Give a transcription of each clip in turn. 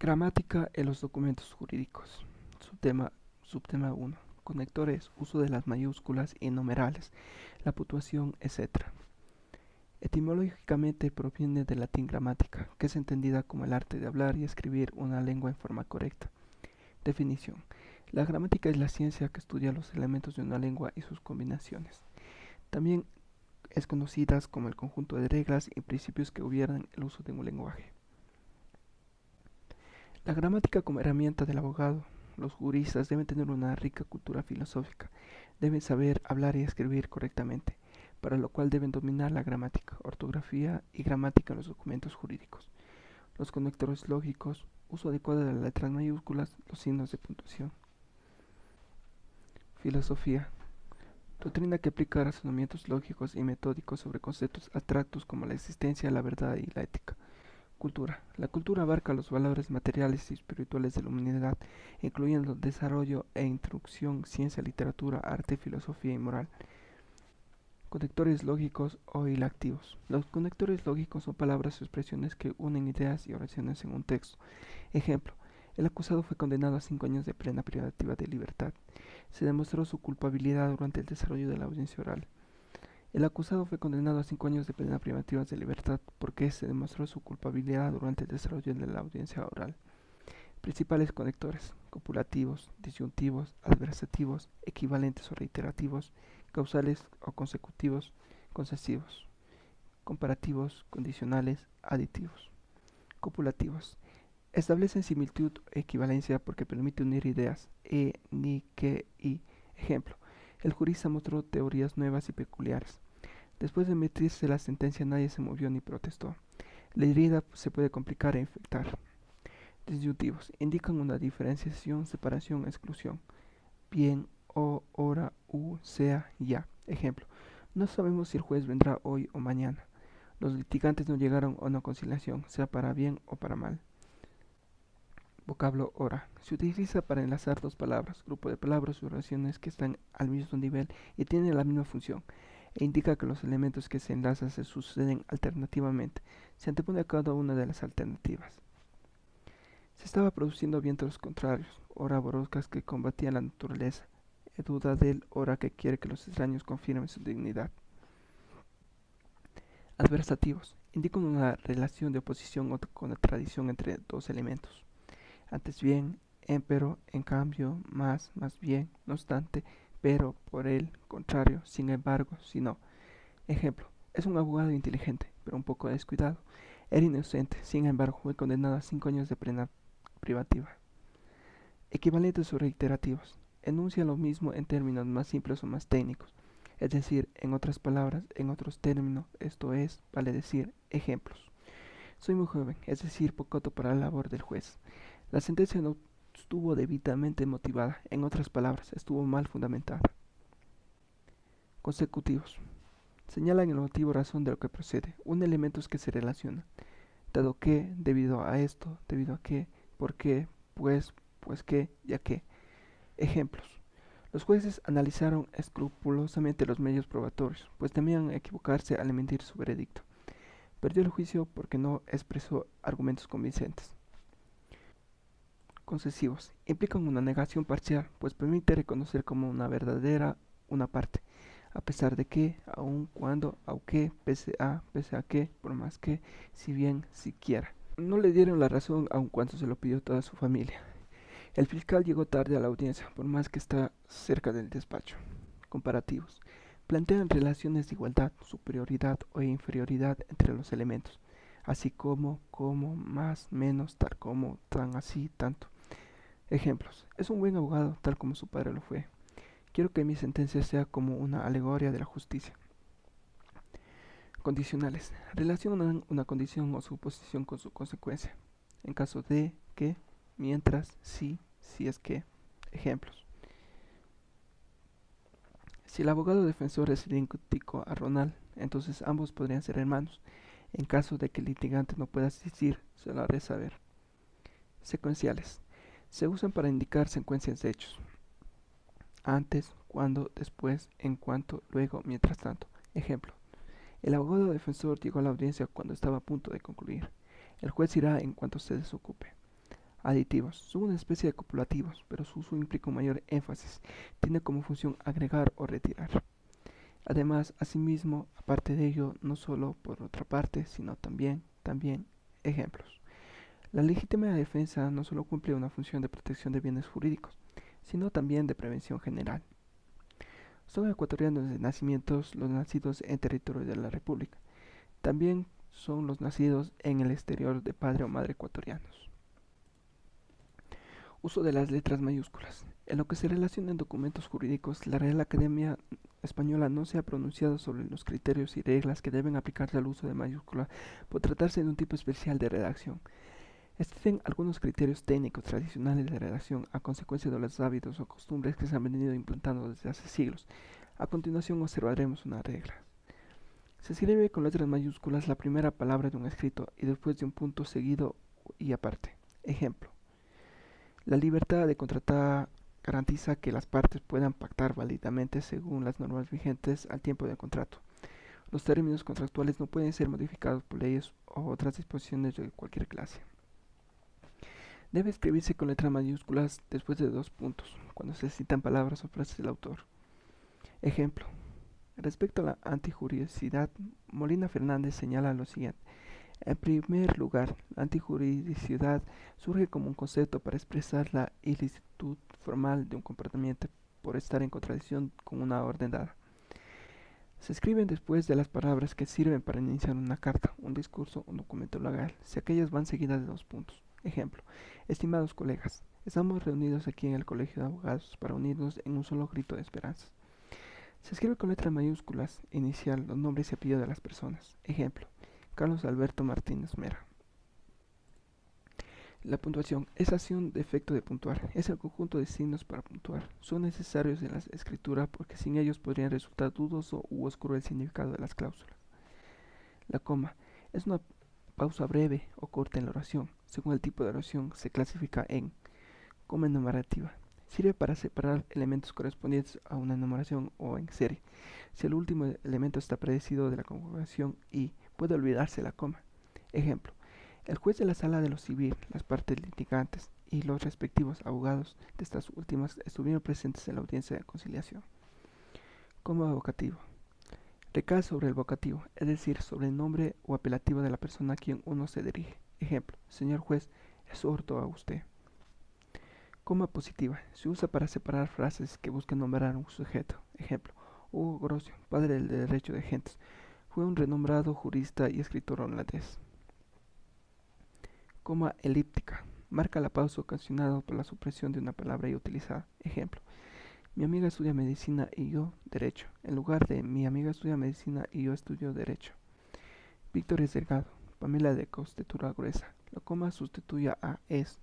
Gramática en los documentos jurídicos. Subtema 1. Conectores, uso de las mayúsculas y numerales, la puntuación, etc. Etimológicamente proviene del latín gramática, que es entendida como el arte de hablar y escribir una lengua en forma correcta. Definición. La gramática es la ciencia que estudia los elementos de una lengua y sus combinaciones. También es conocida como el conjunto de reglas y principios que gobiernan el uso de un lenguaje. La gramática como herramienta del abogado. Los juristas deben tener una rica cultura filosófica, deben saber hablar y escribir correctamente, para lo cual deben dominar la gramática, ortografía y gramática en los documentos jurídicos. Los conectores lógicos, uso adecuado de las letras mayúsculas, los signos de puntuación. Filosofía. Doctrina que aplica razonamientos lógicos y metódicos sobre conceptos abstractos como la existencia, la verdad y la ética. Cultura. La cultura abarca los valores materiales y espirituales de la humanidad, incluyendo desarrollo e introducción, ciencia, literatura, arte, filosofía y moral. Conectores lógicos o hilactivos. Los conectores lógicos son palabras o expresiones que unen ideas y oraciones en un texto. Ejemplo: el acusado fue condenado a 5 años de pena privativa de libertad. Se demostró su culpabilidad durante el desarrollo de la audiencia oral. El acusado fue condenado a 5 años de pena privativa de libertad porque se demostró su culpabilidad durante el desarrollo de la audiencia oral. Principales conectores: copulativos, disyuntivos, adversativos, equivalentes o reiterativos, causales o consecutivos, concesivos, comparativos, condicionales, aditivos. Copulativos. Establecen similitud o equivalencia porque permite unir ideas, ni, que, y. Ejemplo: el jurista mostró teorías nuevas y peculiares. Después de emitirse la sentencia nadie se movió ni protestó. La herida se puede complicar e infectar. Disyuntivos. Indican una diferenciación, separación, exclusión. Bien, o, hora, sea, ya. Ejemplo: no sabemos si el juez vendrá hoy o mañana. Los litigantes no llegaron a una conciliación, sea para bien o para mal. Vocablo hora. Se utiliza para enlazar dos palabras, grupo de palabras o oraciones que están al mismo nivel y tienen la misma función, e indica que los elementos que se enlazan se suceden alternativamente. Se antepone a cada una de las alternativas. Se estaba produciendo vientos contrarios, ora borrascas que combatían la naturaleza, duda del ora que quiere que los extraños confirmen su dignidad. Adversativos. Indican una relación de oposición o contradicción entre dos elementos. Antes bien, empero, en cambio, más bien, no obstante, pero, por el contrario, sin embargo, si no. Ejemplo: es un abogado inteligente, pero un poco descuidado. Era inocente, sin embargo, fue condenado a 5 años de pena privativa. Equivalentes o reiterativos. Enuncian lo mismo en términos más simples o más técnicos. Es decir, en otras palabras, en otros términos, esto es, vale decir, ejemplos. Soy muy joven, es decir, poco apto para la labor del juez. La sentencia no estuvo debidamente motivada, en otras palabras, estuvo mal fundamentada. Consecutivos. Señalan el motivo o razón de lo que procede, un elemento que se relaciona. Dado que, debido a esto, debido a que, por qué, pues que, ya que. Ejemplos: los jueces analizaron escrupulosamente los medios probatorios, pues temían equivocarse al emitir su veredicto. Perdió el juicio porque no expresó argumentos convincentes. Concesivos. Implican una negación parcial, pues permite reconocer como una verdadera una parte, a pesar de que, aun cuando, aunque, pese a que, por más que, si bien, siquiera. No le dieron la razón aun cuando se lo pidió toda su familia. El fiscal llegó tarde a la audiencia, por más que está cerca del despacho. Comparativos. Plantean relaciones de igualdad, superioridad o inferioridad entre los elementos, así como, más, menos, tal como, tan, así, tanto. Ejemplos: es un buen abogado, tal como su padre lo fue. Quiero que mi sentencia sea como una alegoria de la justicia. Condicionales. Relacionan una condición o suposición con su consecuencia. En caso de, que, mientras, si es que. Ejemplos: si el abogado defensor es idéntico a Ronald, entonces ambos podrían ser hermanos. En caso de que el litigante no pueda asistir, se lo haré saber. Secuenciales. Se usan para indicar secuencias de hechos: antes, cuando, después, en cuanto, luego, mientras tanto. Ejemplo: el abogado defensor llegó a la audiencia cuando estaba a punto de concluir. El juez irá en cuanto se desocupe. Aditivos. Son una especie de copulativos, pero su uso implica un mayor énfasis. Tiene como función agregar o retirar. Además, asimismo, aparte de ello, no solo por otra parte, sino también, ejemplos. La legítima defensa no solo cumple una función de protección de bienes jurídicos, sino también de prevención general. Son ecuatorianos de nacimientos los nacidos en territorio de la República. También son los nacidos en el exterior de padre o madre ecuatorianos. Uso de las letras mayúsculas. En lo que se relaciona en documentos jurídicos, la Real Academia Española no se ha pronunciado sobre los criterios y reglas que deben aplicarse al uso de mayúsculas por tratarse de un tipo especial de redacción. Existen algunos criterios técnicos tradicionales de redacción a consecuencia de los hábitos o costumbres que se han venido implantando desde hace siglos. A continuación observaremos una regla. Se escribe con letras mayúsculas la primera palabra de un escrito y después de un punto seguido y aparte. Ejemplo. La libertad de contratar garantiza que las partes puedan pactar válidamente según las normas vigentes al tiempo del contrato. Los términos contractuales no pueden ser modificados por leyes o otras disposiciones de cualquier clase. Debe escribirse con letras mayúsculas después de 2 puntos, cuando se citan palabras o frases del autor. Ejemplo. Respecto a la antijuridicidad, Molina Fernández señala lo siguiente. En primer lugar, la antijuridicidad surge como un concepto para expresar la ilicitud formal de un comportamiento por estar en contradicción con una orden dada. Se escriben después de las palabras que sirven para iniciar una carta, un discurso o un documento legal, si aquellas van seguidas de 2 puntos. Ejemplo, estimados colegas, estamos reunidos aquí en el Colegio de Abogados para unirnos en un solo grito de esperanza. Se escribe con letras mayúsculas, inicial, los nombres y apellidos de las personas. Ejemplo, Carlos Alberto Martínez Mera. La puntuación es acción de efecto de puntuar, es el conjunto de signos para puntuar. Son necesarios en la escritura porque sin ellos podría resultar dudoso u oscuro el significado de las cláusulas. La coma es una pausa breve o corta en la oración. Según el tipo de oración se clasifica en coma enumerativa. Sirve para separar elementos correspondientes a una enumeración o en serie. Si el último elemento está precedido de la conjugación y puede olvidarse la coma. Ejemplo. El juez de la sala de lo civil, las partes litigantes y los respectivos abogados de estas últimas estuvieron presentes en la audiencia de conciliación. Coma vocativo. Recae sobre el vocativo, es decir, sobre el nombre o apelativo de la persona a quien uno se dirige. Ejemplo, señor juez, es orto a usted. Coma positiva. Se usa para separar frases que buscan nombrar a un sujeto. Ejemplo, Hugo Grocio, padre del derecho de gentes, fue un renombrado jurista y escritor holandés. Coma elíptica. Marca la pausa ocasionada por la supresión de una palabra y utilizada. Ejemplo, mi amiga estudia medicina y yo derecho. En lugar de mi amiga estudia medicina y yo estudio derecho. Víctor es delgado. Pamela de costatura gruesa. La coma sustituye a es.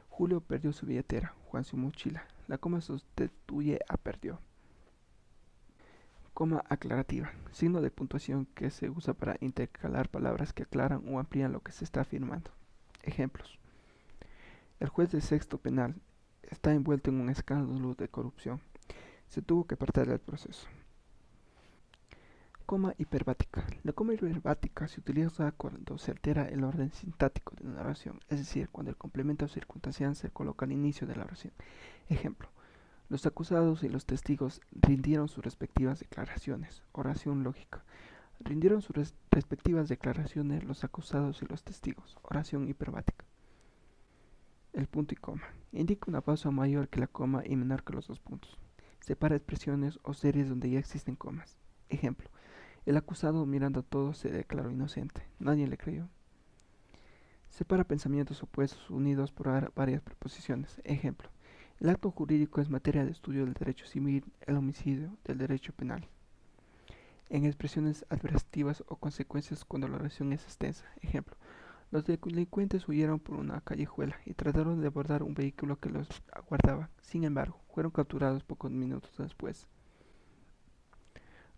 Julio perdió su billetera. Juan su mochila. La coma sustituye a perdió. Coma aclarativa. Signo de puntuación que se usa para intercalar palabras que aclaran o amplían lo que se está afirmando. Ejemplos. El juez de sexto penal está envuelto en un escándalo de corrupción. Se tuvo que apartar del proceso. Coma hiperbática. La coma hiperbática se utiliza cuando se altera el orden sintáctico de una oración, es decir, cuando el complemento circunstancial se coloca al inicio de la oración. Ejemplo. Los acusados y los testigos rindieron sus respectivas declaraciones. Oración lógica. Rindieron sus respectivas declaraciones los acusados y los testigos. Oración hiperbática. El punto y coma. Indica una pausa mayor que la coma y menor que los 2 puntos. Separa expresiones o series donde ya existen comas. Ejemplo. El acusado, mirando a todos, se declaró inocente. Nadie le creyó. Separa pensamientos opuestos unidos por varias preposiciones. Ejemplo. El acto jurídico es materia de estudio del derecho civil, el homicidio del derecho penal. En expresiones adversativas o consecuencias cuando la oración es extensa. Ejemplo. Los delincuentes huyeron por una callejuela y trataron de abordar un vehículo que los aguardaba. Sin embargo, fueron capturados pocos minutos después.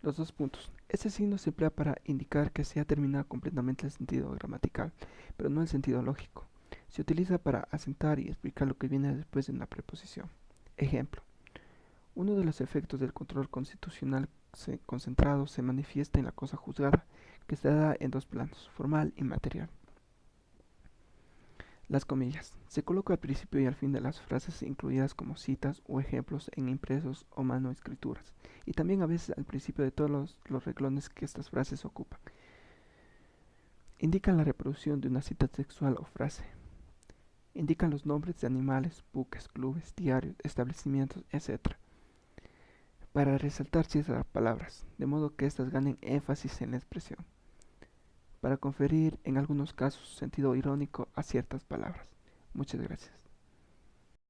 Los 2 puntos. Este signo se emplea para indicar que se ha terminado completamente el sentido gramatical, pero no el sentido lógico. Se utiliza para asentar y explicar lo que viene después de una preposición. Ejemplo. Uno de los efectos del control constitucional concentrado se manifiesta en la cosa juzgada, que se da en 2 planos, formal y material. Las comillas. Se coloca al principio y al fin de las frases incluidas como citas o ejemplos en impresos o manuscrituras, y también a veces al principio de todos los renglones que estas frases ocupan. Indican la reproducción de una cita textual o frase. Indican los nombres de animales, buques, clubes, diarios, establecimientos, etc. Para resaltar ciertas palabras, de modo que éstas ganen énfasis en la expresión. Para conferir, en algunos casos, sentido irónico a ciertas palabras. Muchas gracias.